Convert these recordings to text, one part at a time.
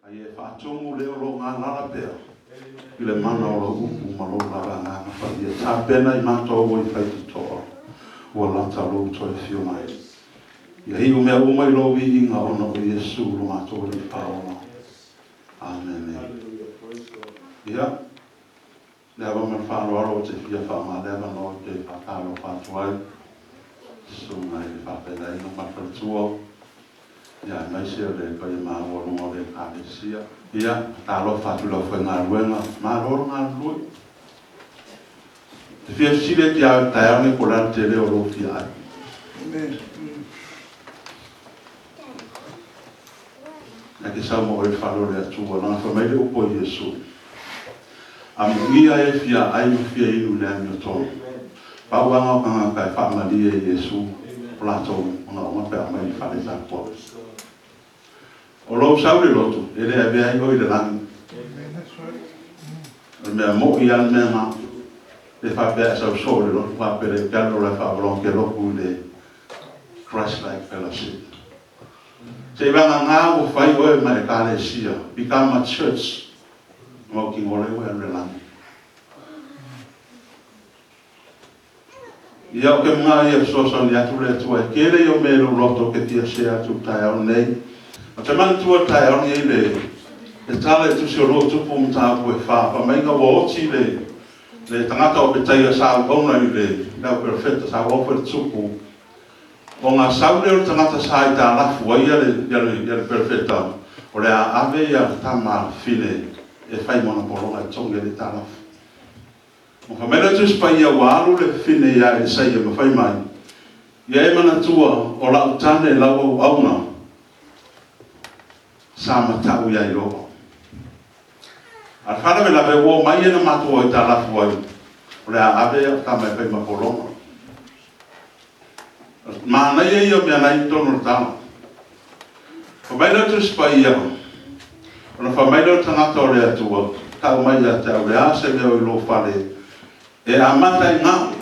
Ai e whātongu leo lo ngā lala pēr. I le mana o lo upu ma lo lala ngā ngā whai. Tā pēna I mātou o I whaiti toa. Ua lata lo toi whio mai. Ia hi o mea o mai lo I inga ono o Iesu lo mātou le pāona. Amen. Ia. Lea wa man whāno aro o te whia whāma lewa no te whātalo whātuai. So mai le whāpena ino mawhalitua. Ia, mai se o le kai maa o rungo le kālesia. Ia, tālo whātula whai ngā ruenga, maa roro ngā rui. Te whia sile ki au tai aone ko lan te leo lo whia ai. Amen. Ia ki sau mo e whalo le atua, nanga whamai le upo Iesu. A mungia e whia ai mo whia inu le ami o tonu. Pauanga o kanga kai whamali e Iesu. Plato, ona o mapea mai I whale tāpua. O lo saure lotu, ele a vea I le langi. O mea mo I an mea ma, le whapea sau sore lotu, whapere gano le whaolong ke loku le Christ-like fellowship. Se vanga ngā o whai oe mai kālesia, become a church, mo ki ngole oe le langi. Ia o ke mga ia sosa ni atu le tua, kere I o me lo roto ke tia se atu tai au nei, o te mani tua tai au nei le tale tu se o lo tupu mta ue wha, pa mai nga waoti le tangata o betai a sao ona I le lau perfecta sao ofa le tupu, o ngā saure o tangata sa I tā lafu a ia le perfecta, o le a ave ia tama fine e whai mona poronga e tonga le tā lafu. O whamera tu spai a waru le fine ia e sai e mawhai mai. Ia e mana tua o lau tane lau au auna. Sa matau ia I roa. A whana me lawe wo mai e na matua I tā lafu ai. O le a ave a ta mai whai mapolonga. Mana ia ia mea nai tono tana. Whamera tu spai ia. O na whamera tangata o le atua. Tau mai a te au le a se leo I lo whale. E amata I ngā.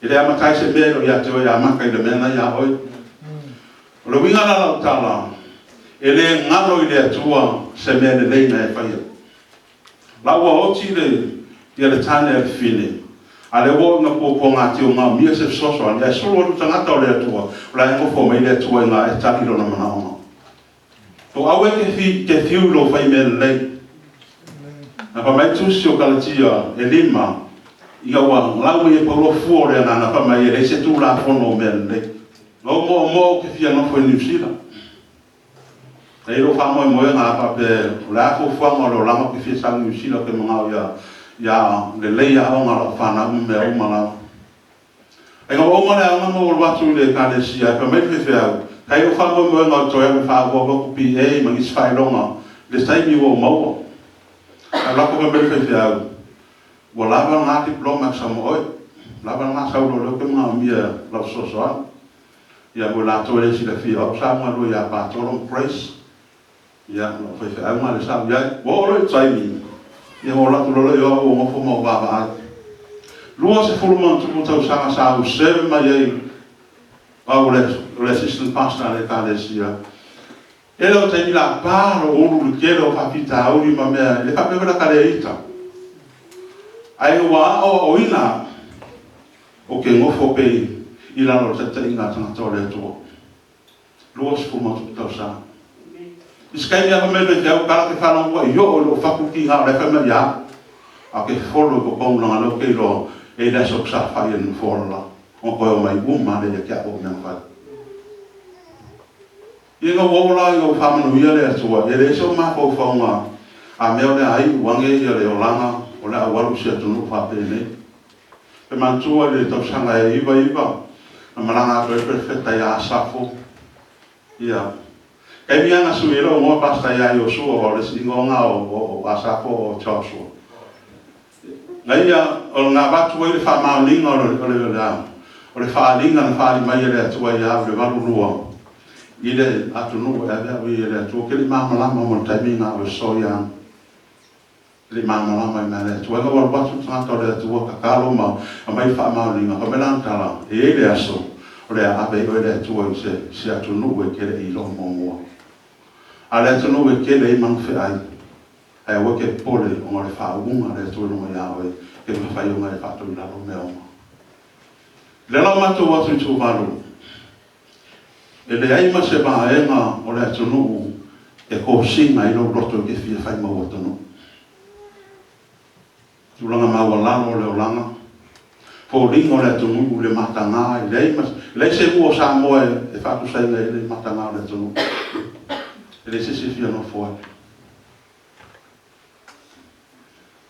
I le amatai se mero I ate oi amaka I le mena I a oi. O le winga la lau tala. E le ngaro I le atua se mene leina e whaia. Laua oti le tane e fine. A le wo ngā pōpō ngā te o ngā mia se soso ani. E solo atu tangata o le atua. O la e ngofo mai le atua I ngā e takiro na mana ona. O awe ke fiu lo whai mene leina. Na pa mai tusi o kalatia e lima I awa lau e paulo fuore na pa mai e se tu la fono mele. No mo ke fia no foi New Zealand. E lo fa mo na pa pe la fo fo mo lo la ke fia sa New Zealand ke mo ya le le ya o ma fa na me o ma la. E go o mo na mo wa tu le ka le sia pa mai fe fe. Kai o fa mo na to e fa go ko pi e ma is fa longa. Le sai mi o mo. A lako me mele fe au. Wa lava ngā diploma sa mo oi. Lava ngā saulo lo ke mga mia lau sosoan. Ia mo la tole si la fia au sa mga lo ia patolong praise. Ia mo fe au ngā le sa ia. Wa olo I taimi. Ia mo la tulolo ia o ngofo mo baba ai. Lua se fuluman tupu tau sanga sa au seve mai ei. Au le assistant pastor le ka le sia. Ele o te mila paro olu le kele o whapita auri ma mea, le whape wera kare eita. Ai wa o ina, o ke ngofo pei, I lano te te inga tangata o le atua. Lua si fuma tuku tau sa. Iskai mea kamele ke au kala ke whanau wa, yo o whaku ki ngā le whame ia. A ke wholo ko paunanga leo ke ro, e leso ksa whai anu wholola. O koe o mai umane ia kia o mea whai. Ia ngā wola I ngā whamanu ia le atua, e le so mako whaunga, a mea le ai wange ia le o langa, o le awaru si atunu whapene. Pe mantua le tausanga e iwa, na maranga koe perfecta ia asafo. Ia. Kai mianga suira o ngoa pasta ia I o sua, o le singonga o asafo o chausua. Ngai ia, o ngā watu i le whamaulinga o le whaalinga na whaali mai le atua ia le warurua. I le atunu e avea ui le atua ke le mamalama mo taiminga o soia le mamalama I mea le atua. Ega waru tangata o le atua kakalo ma a mai whaamaulinga. Ka mena antala e le aso o le ave o le atua I se atunu e ke le ilo mo mua. A le tonu e kele I manu fe ai. Ai wa ke pole o ngare whaunga le tonu mo iawe ke mawhai o ngai whato I lalo me oma. Le lau mato watu tu walu. E le aima se maenga o le tonu e ko singa I lo roto ke fia whai maua tonu. Tulanga maua lano le olanga. Ko ringo le tonu le matanga I le aima. Le se ua sa moe e whatu sainga I le matanga le tonu. E le se fia no foa.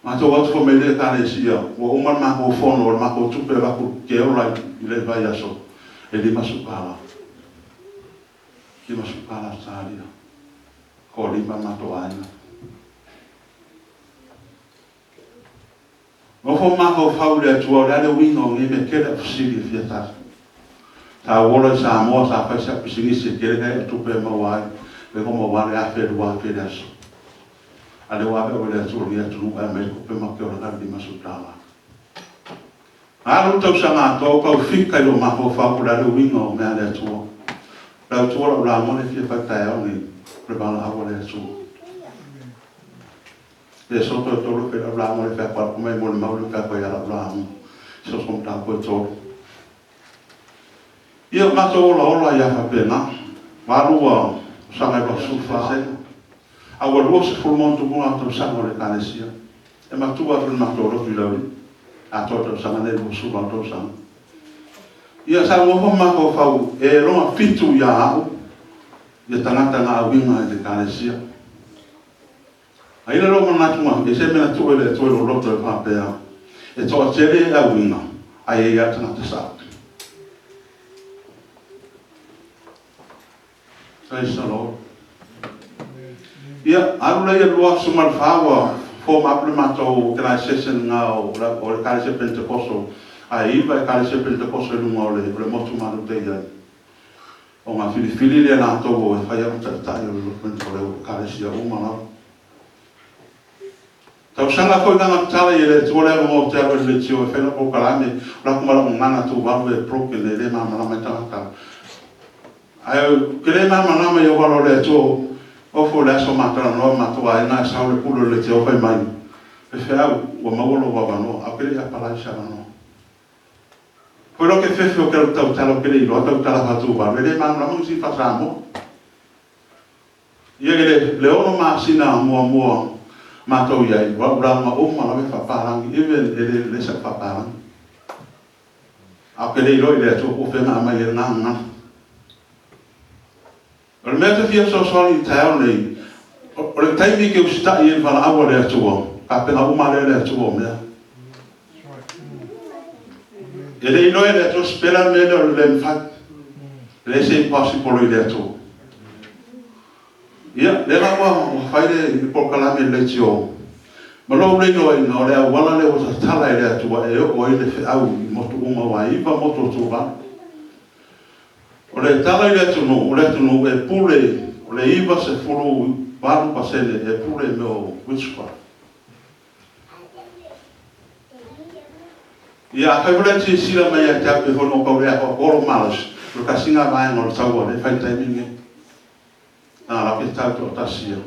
Ma to watu ko mele ka le sia. Wa umar ma ko fono o ma ko tupe la ko ke ola I le vai aso. E li masukala. Ki masukala saria. Ko limba ma to aina. Mo fo ma ko faule tua le wingo ngi me kele fsili fiata. Ta wola sa mo sa fa sa pisingi se kele ka tupe ma wai. Le ko mo wale a fe do a fe das. Ale wabe o le tulu ia tulu ka me ko pe ma ke ora di masutala. Alu tau sanga to ka fika lo ma ko fa ko le wingo me ale tu. La tu la mo le fi fa ta o ni pre ba la o le tu. Le soto to lo pe la mo le fa pa ko me mo le ma le fa ko ya la mo. So som ta ko to. Ia ma to la ya fa pe na. Ma lu sanga ba su fa se. Awa lua se fulmontu bunga tau sanga le kalesia. E matua tu matoro tu lauri. A toto sanga ne lu su ba tau sanga. Ia sa mo ho ma ko fau e ronga fitu ya au. Ia tangata nga winga le kalesia. Ai le ronga natuma e se mena tu le to lo roto e pa pe. E to tele a winga. Ai ia tangata sa. Praise the Lord. Ia, aru lai lua sumal fawa fo maple mato kena session nga o le kalese Pentecosto. A iwa e kalese Pentecosto lunga o le motu manu te iai. O ngā whiliwhili le nā togo e whai aru tatai o le lupento le kalese a umana. Tau sanga koi ngana tala i le tuole o te aru le tio e whena po kalame rakumara o ngana tu waru e proke le le mamana mai tangata. Ai, ke le mamana mai o waro le tuo o fo la so matara no matua ina sa le pulo le te o fai mai e fea o maolo wa no a pele ya pala sa no ko lo ke fe o ke tau talo pele lo tau tala hatu ba le ma no mo si fa sa mo ye le ono ma sina mo mato ya i wa bra ma o ma le fa parang even le sa fa parang a pele lo le to o fe ma mai na o meta fia so soli tau nei o le taimi ke usta I va awa le atua ka pena uma le atua mea e le ino le atua spela me le mfat le se impossible le atua ia le la wa faile I por kalame le tio ma lo le no ino le wala le o tala le atua e o ile fe au motu uma wa I va motu tuba o le tala ile tunu, o le tunu e pule, o le iwa se furu waru pasene e pule me o witchcraft. Ia kaiwale ti sila mai a te ape hono kaulea ko koro malas, lo ka singa vai ngol taua le fai taimingi. Nā la ke tau to tasia.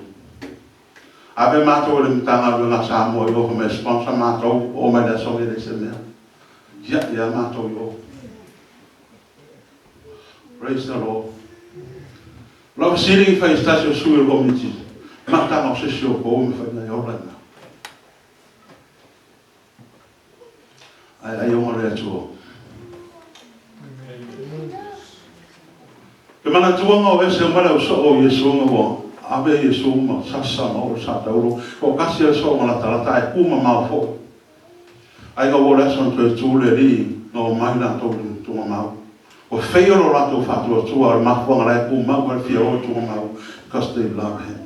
Ape mātou le mitanga lu ngā Samoa I ofa me sponsor mātou o mai le songe le se mea. Ia mātou I ofa. Praise the Lord. Love sitting fa istasio sui community. Mata no se sio ko me fa na ora na. Ai o mare tu. Ke mana tu ngo e se mara so o Yesu ngo. Abe Yesu ma sasa no sa taulo. Ko kasi so ma la tala e kuma ma fo. Ai go wala son tu le ri no mai na to tu ma. O feio lo rato fatu o tua ma fonga lai pu ma wa fia o tua ma because they love him.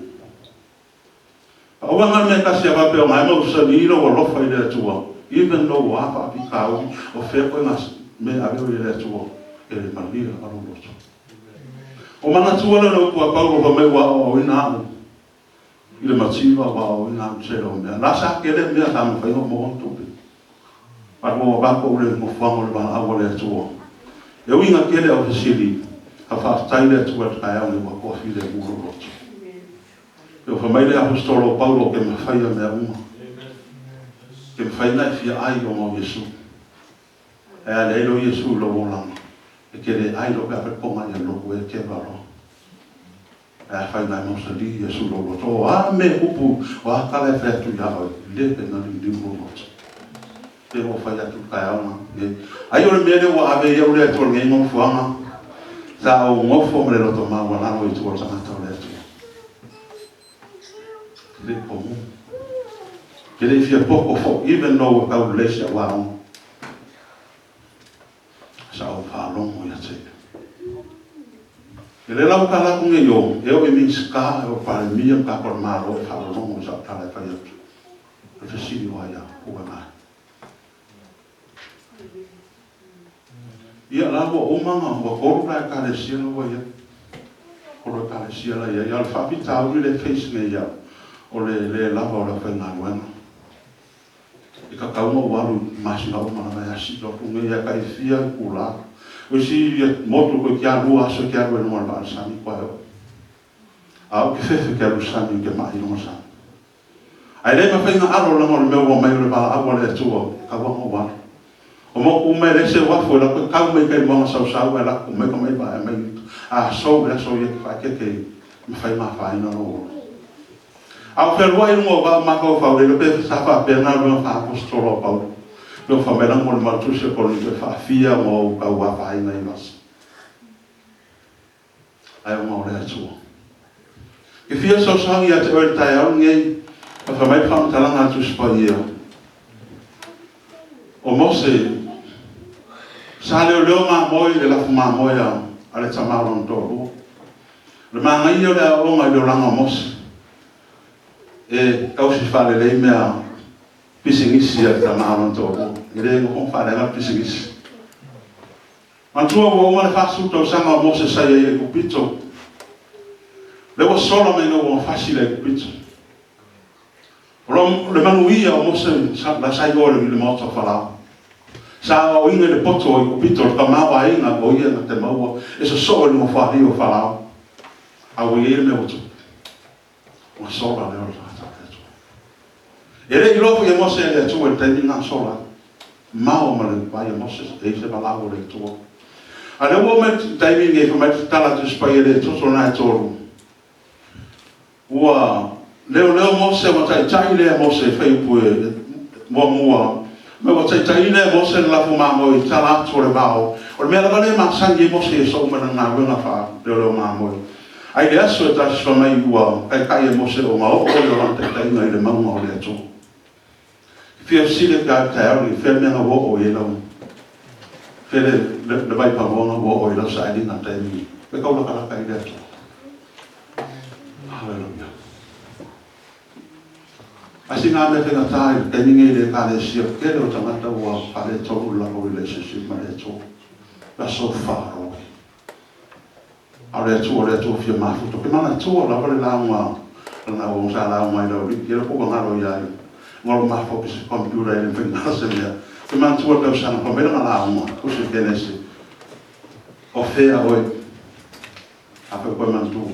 O wanga me kasi ava pe o mai mo sa ni lo lo fa ile tua even though wa fa pi ka o fe ko nas me ave o ile tua ele malira a lo so. O mana tua lo ko pa lo me wa o ina ile mativa wa o ina se lo me la sa ke le me ta mo fa mo to. Pa mo ba ko le mo fa mo ba a wo le tua. E winga kele o sili a fa taile tu at ai au wa ko fi le muro roto. Pe o whamai le apostolo Paulo ke mawhaia mea uma. Ke mawhaina I fia ai o mau Yesu. E a leilo Yesu lo wolanga. E ke le ai lo pe ape konga ia loku e ke varo. E a whaina I mausa li Yesu lo loto. A me upu o a kale whetu ia hoi. Le pe na li lo loto. Pe o whaia tu kai auna. Ai ore mene o ave ia ure atua ngei ngau fuanga. Sa o ngofo mre loto maa wanano I tuwa tangata ore atua. Le pomu. Ke le fia poko fo, even though o kau lesia wao. Sa o whalongo ia te. Ke le lau ka laku nge yo, e o e minska, e o pare mia ka kor maro, e whalongo sa o tala e whai atu. E whasiri wa ia, ua mai. Ia lawa o manga, ua koru ka e kare sia wa ia. Koru kare sia la ia, ia le whapita uri le face nge ia. O le lava o la whainga luena. I ka kauma waru masina o mana mai asi lo kunga ia kai fia kula. O si motu ko kia rua aso kia rua nunga ba sani kwa eo. A o ke fefe kia rua sani ke mai nunga sani. Ai le ma whainga aro langa o le mea wa mai ure ba awa le atua ka wanga waru. O mo ku mai le se wafo e la ko kau mai kai mwanga sau sau e la ko mai ka mai ba e mai. A so le so ia ka ke ma whainga whaina no. Au whenua I ngō wā makau whau le pe safa pēnā rua wha apostolo pau. Rua whamera ngō le matuse koni te whaafia ngō kau wā whainga I masi. Ai o ngō rea tua. Ke fia sausangi a te oe tai au ngei, a whamai whamtalanga atu spa ia. O Mose, sa leo leo mā moi le lafu mā moi a le tamaron tōru. Le mā ngai o le a onga I leo langa Mose. E kausi whale lei mea pisingisi a ta maano tōku. I rei ngō whale nga pisingisi. Mantua wa umane whasu tau sanga o Mose sai e kupito. Lewa sola me ngā wa whasi le kupito. Le manu ia o Mose la sai ore le mauta whalao. Sa o inga le poto o kupito ka mawa inga o ia na te maua. E sa soa le mo whari o whalao. A o ia me otu. Wa sola le ora. E rei lofo I Mose e le atua e teimi ngā sola. Mao ma le pai e Mose e se malago le atua. A le ua me teimi nge whamai tala tu spai e le toto nai toru. Ua leo Mose wa tai lea Mose whaipu e mua. Me wa tai lea Mose na lafo mamo I tala atu le mao. O le mea la vale ma sangi e Mose e so umana ngā runga wha leo mamo. Ai le aso e tasi whamai ua kai e Mose o ngā o le orante tainga I le maunga o le atua. Fia sile ka tauri ferme na wo o ela. Fele le vai pa wo o ela sa ali na taimi. Pe ka la kai le. Hallelujah. Asinga me te na tai ke ninge le ka le sia ke le tangata wa pa le tolu la o relationship ma le to. La so far away. Ale to fia ma futo ke mana to la vale la wa na o sa la mai lo ri ke ko ngalo ya. Ngolo ma focus computer e whenga se mea. Ke mantua tau sana pa mera ngā uma, kuse kenese. O whea oi. Ape koe mantu,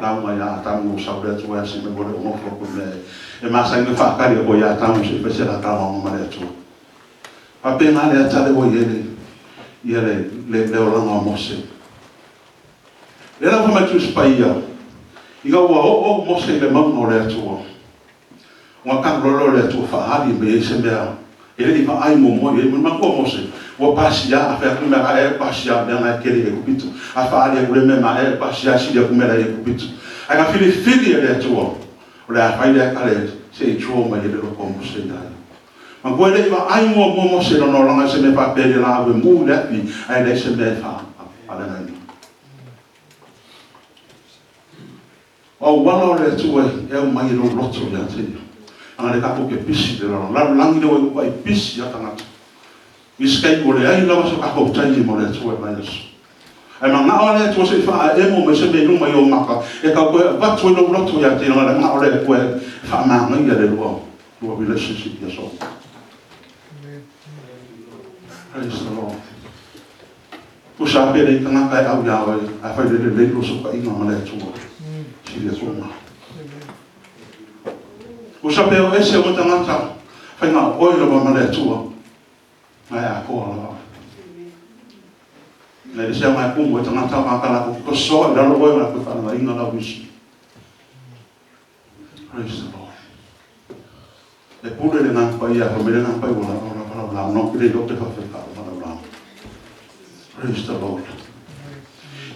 lauma ia tamu sau rea tua si me bore o mofo ku me. E masa inge whakari o ia tamu si pesera kawa o ma rea tua. Pa pe ngā lea tale o ia le oranga o Mose. Le rau whamaitu spaia. Iga ua o Mose le maunga o rea tua. Wa kan rolo le tu faali be se mea ele va ai mo mo e ma ko Mose wa pasia a fa kuma e pasia be na kele e kupito a faali e me ma e pasia si de kuma e kupito a ka fili le tu o le a faile a kale se tro ma e lo ko Mose dai ma ko ele va ai mo Mose no longa se me fa pe la we mu le pi ai le se me fa ala na o wala le tu e mai lo loto ya te Angare kako ke pisi de la langi de wa pisi ya tangata. Miskai ko le ai lawa so kako tai mo le tue mai so. Ai ma ngā ole tu se fa e mo me se me no mai o maka. E ka ko va tu no roto ya te ngā ole ko fa ma ngai ya le lo. Lo relationship ya so. Praise the Lord. Tu sa pe le tanga kai au ya wa a fa le lo so ka inga ma le tu. Si le so ma. Usa pe o ese o tangata whainga oilo wa male atua. Ngai a koa la. Ngai se mai kumu tangata makala ko so la lo wa ko fa inga la wisi. Praise the Lord. Le pule le nang pa ia ko me le nang pa wala wala no ki le do te fa fa wala. Praise the Lord.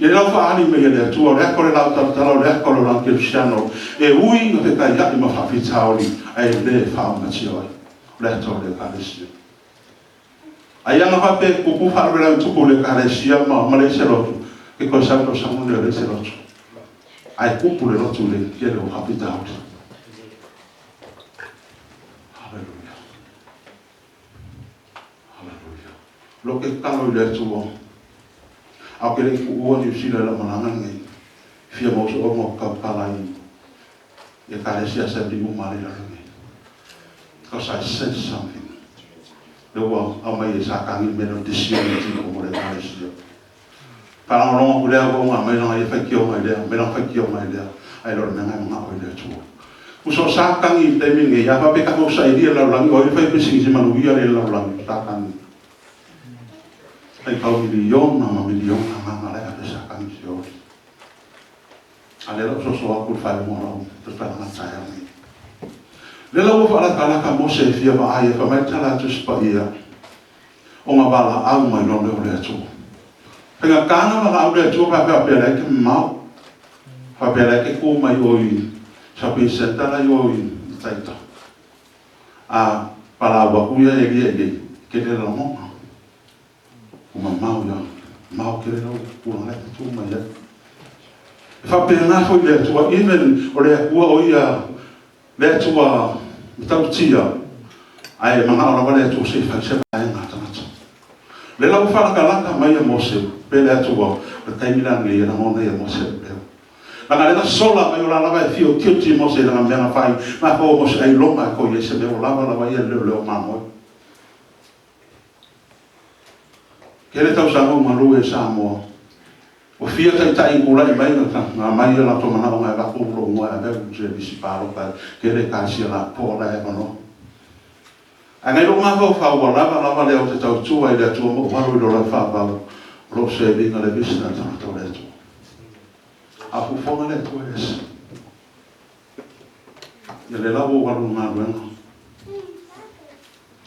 Ye la fa ani me le atua le ko le la ta le ko le la Cristiano e ui no te kai ya ma fa fitauri ai le fa ma chioi. Le to le kalisia. Ayana fa pe ku ku fa le tu ko le kalisia ma le se lo ke ko sa to sa mo le se lo. Ai ku pu le lo tu le ke le fa fitauri. Hallelujah. Hallelujah. Lo ke kalo le tu au ke le ku o ni sila la mananga ngai fia mo so mo ka palai e kalisia sa di mo mari la ngai. Because I sense something. The world, I may say, I can't even decision to go to the palace. Parang orang muda aku nggak main orang fakir orang dia, main fakir orang dia. I don't know nggak orang dia tu. Usah sakang ini timing ni, apa peka kau say dia lalu lagi, orang fakir sih cuma luar dia lalu lagi sakang. Tapi kau milion nama lagi ada sakang sih. Ada lah sesuatu file moral, terus parang saya ni. Lela wo fala kala ka Mose fia ba ai fa mai tala tu spaia. O nga bala au mai no le tu. Penga kana ma au le tu pa pa pele ke mau. Fa pele ke ko mai oi. Sa pe senta la oi taita. A para wa ku ya ye ke le la mo. Uma mau ya. Mau ke le no ku na tu mai ya. Fa pe na fo le tu even o le ku o ya le tua tau tia ai mana ora vale tu se fa se ai ngata ngata le la fa ka la ka mai mo se pe le tua pe kai milan le na mo ne mo se pe la ga sola mai ora la vai fio ti mo se na mena fai ma po mo se ai lo ma ko ye se me la vai le ma mo ke le tau sa mo ma lu e sa mo o fia tai kula i mai na mai la to mana nga va ko lo mo ave je bisi paro pa ke le ka sia la po la e no anga lo ma fa la le o te tau tu ai le tu mo wa lo la fa ba lo se bi na le bisi na to le tu a fu fo le tu es le la wo wa lo ma lo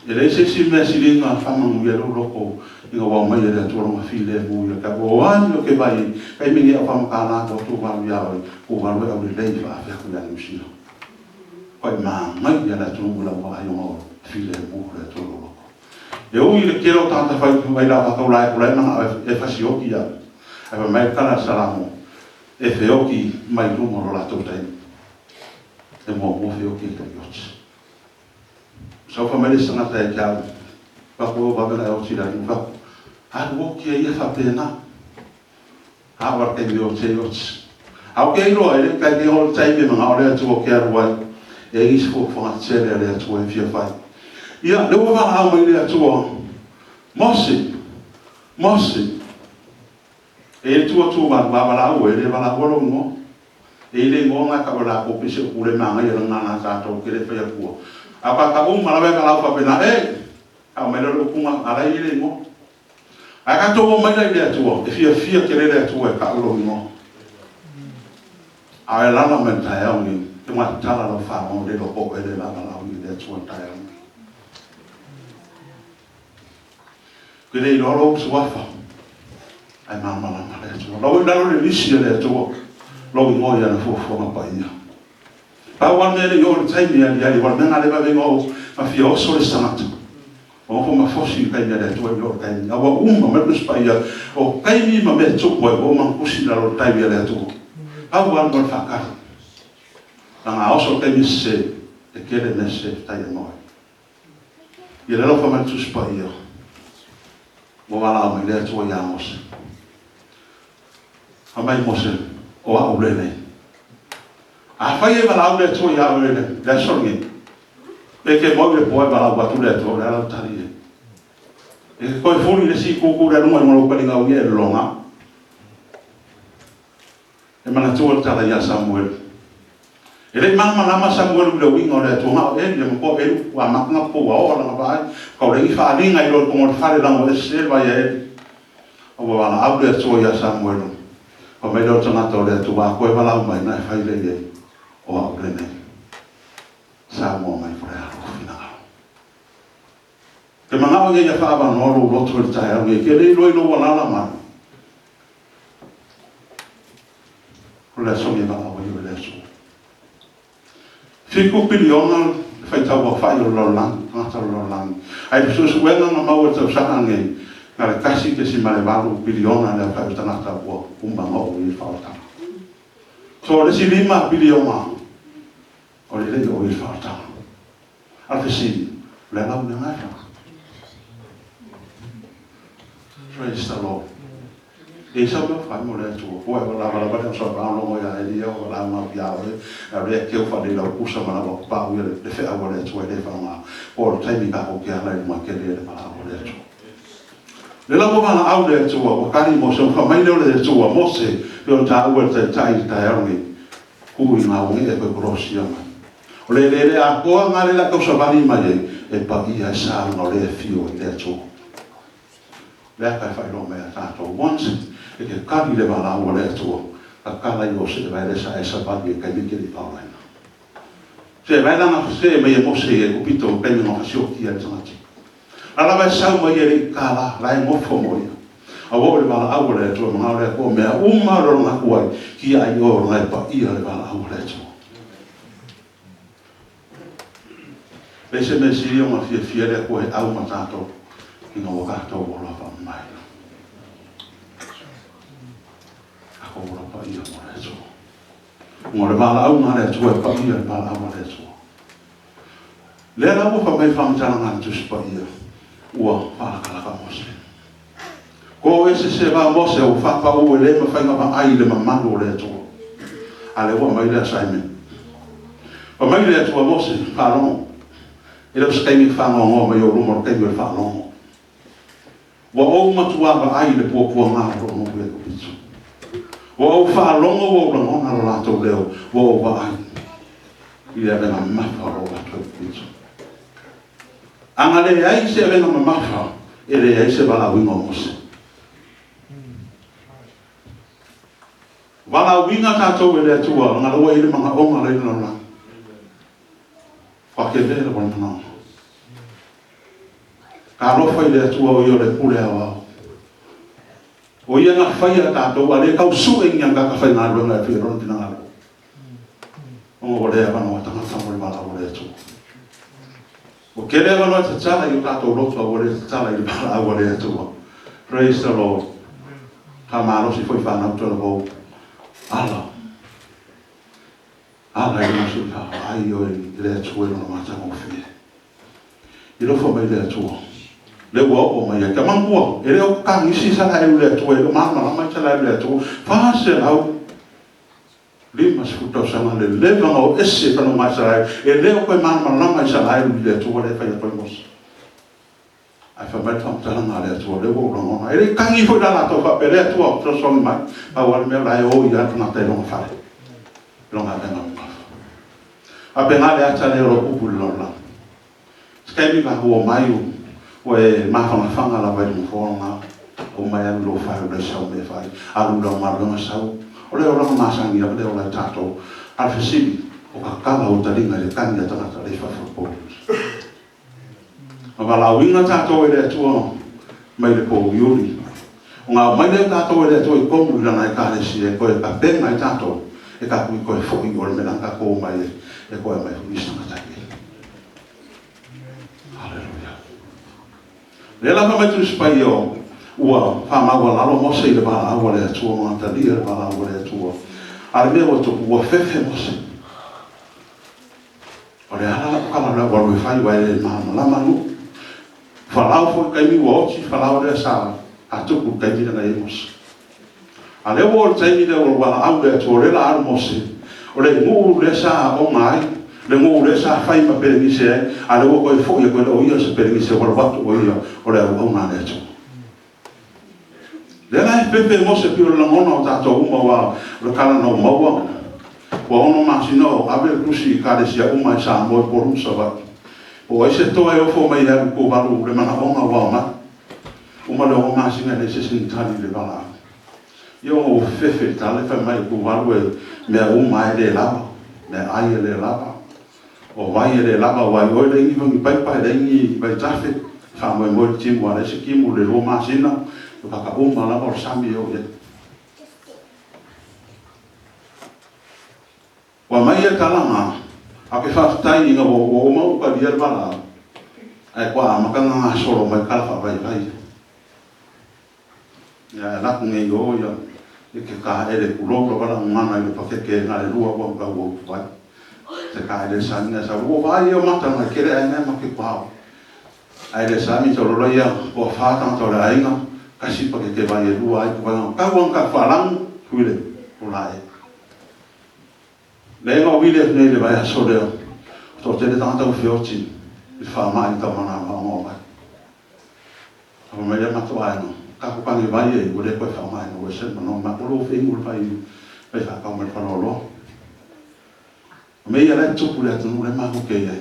le se si me si linga fa ma mu ye lo ko inga wa mai le tu ma fi le mu le ka wo an lo ke vai kai mi ya fa ma ka na ko tu va ya ko va lo au le fa fa ku la ni si ko ma mai ya la tu la wa yo mo fi le mu le tu lo e o ile ke lo tanta fa ku vai la ka la na e fa si o ki ya e va mai ka la salamo e fe o ki mai lu mo la tu tai e mo fe o ki ka yo so fa mai sana ta ja pa ko ba na o ti la ni fa a wo ki e fa pena a wa ke dio che yo a ke ro e ka ke ho tai me ma ore tu o ke ar wa e is fo fa che le tu e fia fa ia le wo va a mo le tu o mosi e tu va la o e le va la wo mo e le mo nga ka la ko pise ku le ma nga ye nga na sa to ke le fa ya ku apa ka mala ba ka la fa pena e a me lo ku ma ala ile mo a ka to mo mai le tu e fia ke le tu e ka lo mo a la la me ta ya ni te ma ta la fa mo le lo ko e le la ni le tu ta ya ni ke le lo so fa ai ma le tu lo le lisi le tu lo mo ya na fo ma pa ia pa wa me le yo tai mi ya wa me ngale ba vengo ma fia o so le sanata o fo ma fosi kai le tu yo kai na wa ma me pa ia o kai mi ma me tu o ma kusi la lo tai le tu pa wa no fa ka na o so kai mi se e ke le me se tai mo ia le lo fa ma tu pa ia mo va la me le tu ya mo se amai mo se o a ulele a fai e la ule tu ya ulele la songi e ke mo le po ba la tu le tu la tari e ko furi le si ku le no mo ko linga o ye longa e mana tu ta la ya Samuel Ele mana Samuel le winga le tonga e le mo e wa makna po wa la ba ko le fa ni ngai lo ko fa le la se va ye o wa na abre so ya Samuel o me lo tona to le tu wa ko va la mai na fa le ye o abre ne Samuel mai fa la fina ke mana o ye fa ba no lo to le ta ya ke le lo wa la ma ko le so ye ba o ye le so Fico piliona fai tau fai lo lang, ngata lo lang. Ai so suena na mau tau saka ngai. Na kasi ke si male valu piliona le fai tana ta bo umba ngo i falta. So le si lima piliona. O le o i falta. Al si le na una ngai. Praise the Lord. E sa mo fa mo le tu ko e la ba so ba no mo ya e dio la ma bia e a re ke o fa de la kusa ma la pa u le fe a le tu e le fa ma o tai mi ka ko ke ala ma ke le ma la le tu le la mo ba na au le tu o ka ni mo so fa mai le tu o mo se yo ta u te tai ta ya ni ku i ma o e ko grosia ma o le a ko nga le la ko so ba ni ma e pa i a sa no le fio le tu le ka fa lo me ta to once e ke kari le wala o le atua, ka kala i o se vai le sa e sa pati e kai miki li paulaina. Se vai lana se me e mose e upito o kai mingo hasi o kia e tangati. Ala vai sau mai e li kala, la e ngofo moia. A wo le wala au le atua, mga o le ako mea umaro nga kuai, ki ai o nga e pa ia le wala au le atua. Pese me si o ma fia le ako e au matato, ki nga wakato o la pa mai. Ko ora pa ia mo le so. Mo le mala au ngale tu e pa ia le mala au le so. Le la mo fa mai fa mtana ngale tu pa ia. Ua fa kala ka mo se. Ko ese se va mo se o fa pa o le ma fa nga ai le ma lo le to. Ale wa mai le assignment. Pa mai le tu mo se fa no. Ele se kai mi fa no mo yo lo mo kai mi fa no. Wa o ma tu wa ai le po nga ro mo le ko pitso. O fa longo o longo na la to leo o va ai ia na mafa o la to pitso angale ai se ve na mafa ele ai se va la winga mos va la winga ta to ele tu wa na lo ile manga o ngale na la fa ke le bon na ka lo fa ile tu o yo le pule wa o ia na fai ata do ale ka su e nga ka fai na lo na fi ron tina lo o le ba no ta na sa mo ba la o le tu o ke le ba no ta tsala i ta to lo so o le tsala i ba la o le tu praise the Lord ka ma lo si foi fa na to lo ala i no su fa ai o le tu e no ma ta mo fi i lo fo mai le tu le wo o mai ka mangua ele o ka ngisi sa na le to e ma mai sa le to fa se au le mas futo sa na le va o esse pa no mai sa ele o ko ma mai sa le to le fa to mos ai fa mai tam tala na le to le wo no ele ka ngi fo da na to fa pe le to so mai pa wa me la o ya na te no fa lo nga na a pe na le ata le ro ku lo la skemi va ho mai we ma fa la vai mo fo na o mai lo fa le sa me fa alu lo ma lo sa o le ora ma sa ngi le ora tato al fisibi o ka kala o talinga le kanga ta ta le fa po o va la winga tato e le tu mai le po yuri o nga mai le tato e le tu ko mu na ka le si e ko e ka ben mai tato e ka ku ko fo i o le na ka ko mai e ko mai fu isa ta le la fa mai tu spaio ua fa ma wala lo mo se le ba a wala tu mo ta dia ba a wala tu al me o tu ua fefe mo se ore ala kala la wa fa i wa le ma la manu fa la fo kai mi wo si fa la o sa a tu ku kai mi na e mo se ale wo tai mi le wala a wala tu le la mo se ore mu le sa o mai le mo le sa fai ma per mi se ale wo ko fo ye ko o io se per mi se wala batto o io ore o ma le tu le la pepe mo se pio la mona ta to uma wa lo kala no mo wa Wa ono masino ave kusi kare sia uma sa mo por sava. O ese to e ofo mai ha ko valu le mana onga wa ma. Uma le o masinga le se sintali le bala. Yo o fefe tale fa mai ko valu me uma le lava. Me ai le lava. O vai le lava wa o le ngi pai pai le ngi pai tafe. Fa mo mo timu ala se kimu le ro masina. Ka ka uma la o sami o ye. Wa mai e kalama a ke whaftai inga o mau ka ria bala ai kwa makanga ngā soro mai kalawha vai vai ia laku ngei o ia e ke ka ere kuloko wala ngana i le pakeke ngā le rua wa ka ua vai te ka ere sani sa ua vai o mata mai kere ai mea ma ke pao ai le sani toro ia o whātanga tore ainga kasi pakeke vai e rua ai kuwanga ka wang ka whalang huile ulae le no wile nei le vai sore to te le tanta o fioti il fa mai ta mana ma mo vai o me le mato ai no ka ko pangi vai e le ko fa mai no se no ma ko lo fe ngul vai e fa ka mo fa no lo me ia le tu pule tu le ma ko ke ia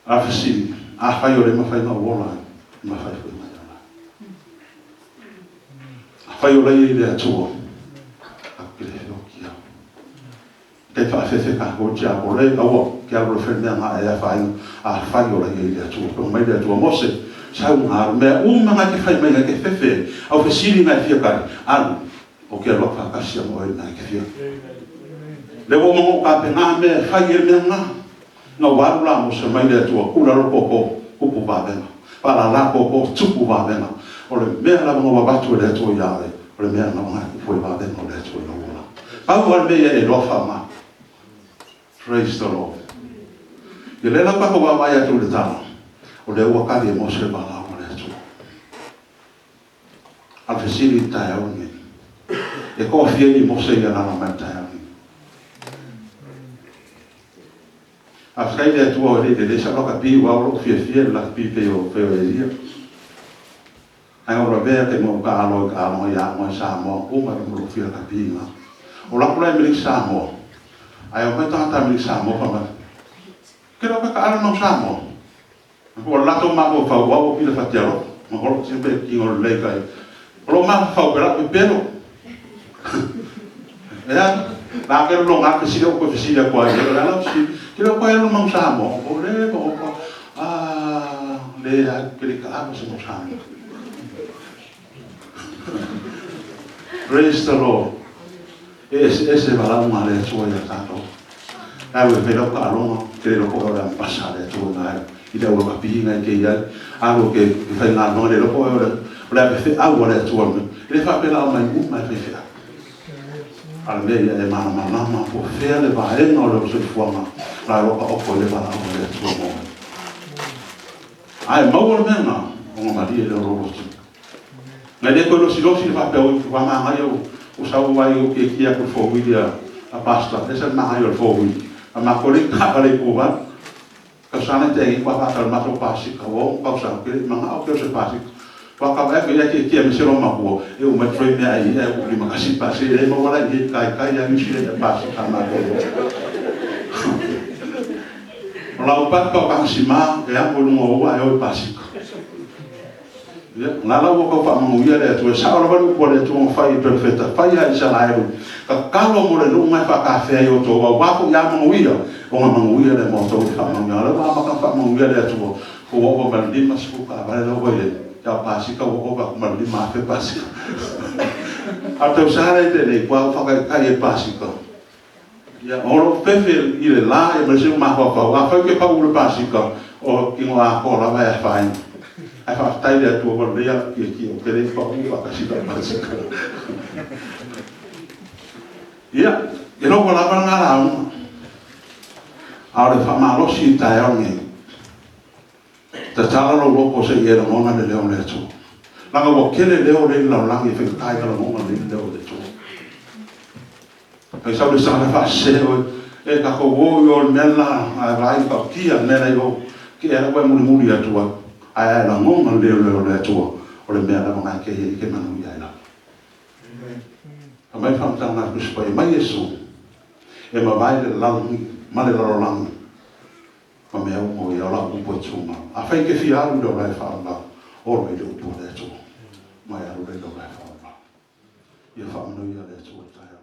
a fisi a fa yo le ma fa no wola ma fa ko ma la a fa yo le tu a ke le te fa fe ka ho tia ko le awo ke a ro fe na e fa a fa yo le ia tu ko mai le tu mo se sa un ar me ma ke fa mai ke fe au fe sili na fia ka an o ke lo fa ka sia mo na ke fia le wo mo ka pe na me fa ye me na wa la mo se mai le tu ku la ro ko ku ba be na para la ko tu ku ba be na o le me la mo ba tu le tu ya o le me na ma ku ba be no le tu no la pa wa me e lo fa ma. Praise the Lord. Ye le la pa ko wa ya tu le tano. O le wa ka le mo se ba la mo le tu. A fesili ta ya oni. E ko fie ni mo se ya na ma ta ya oni. A fai le tu o le sa ka pi wa o fie la pi pe o dia. Ai o ve ke mo ka lo ya mo sa mo o ma mo fie ka pi na. O la kula mi sa mo. Ai o mai tata mi sa mo pa. Ke ro ka ala no sa mo. Ko la to ma ko fa wa o pila fa tiaro. Ma ko sempre ki o le kai. Ro ma fa pera pero. Ya, la ke lo nga ke si o ko si ya ko ai la la si. Ke ro ko ero no sa mo. O le ko le a ke ka mo sa mo. Praise the Lord. Ese balão ale tua ya tanto. Ai we pero ka longa, que lo ko ora pasare tu na. Ida o ka pinga ke ya, algo que fai na no le lo ko ora. Ora fe agua le tua. Ele fa pela mai mai fe. Al me ya e mana ma po fe le va e no lo se fuama. La ro ka o ko le balão le tua mo. Ai mau le mena, o ma di le ro. Na de ko lo si fa pe o wa ma yo. O sau vai o que ia por fogo dia a pasta essa maior fogo a macori ka le kuba ka sana te kwa ka ma to pasi ka o ka sa que manga o que se pasi kwa ka vai que ia me selo ma ko e o me foi me aí é o clima que se pasi e mo wala ni kai ya mi se de pasi ka ma ko la o pa ka si ma e a mo no o ai o pasi na la wo fa mo ia le tu sa ora ba ko le tu fa i perfetta fa ia isa la ero ka kalo mo le no mai fa ka fe yo to wa ko ya mo ia o ma mo ia le mo to fa mo ia le ba ka fa mo ia le tu ko wo ba ndi mas ku ka ba le wo ye ya pasi ka wo ba ma ndi ma fe pasi a to sa le te le kwa fa ka ye pasi ka ya oro pefe ile la e me se ma fa fa ke pa u le pasi ka o ki mo a ko la ba ya fa ai fa tai le tu ko le ya ki o ke le fa u ka si ta pasi ka ya e no ko la ba nga la a le fa ma lo si ta ya ni ta tala lo ko se ye no na le le tu la ko ke le le la la ngi fe kai ka lo na le le tu pe sa le sa fa se o e ka ko wo yo mela a vai ka ki a mela yo ki era ko mu ya tu ai la mo na le tu o le mela ma ke manu ya la mai fa ta na ku spa mai yesu e mawai le langi, ma le lalo langi. Ma mea umo i ala upo tuma. A whai ke fia alu do rai whaala, oro i le upo le tō. Mai alu le do rai whaala. Ia whaamanu ia le tō taia.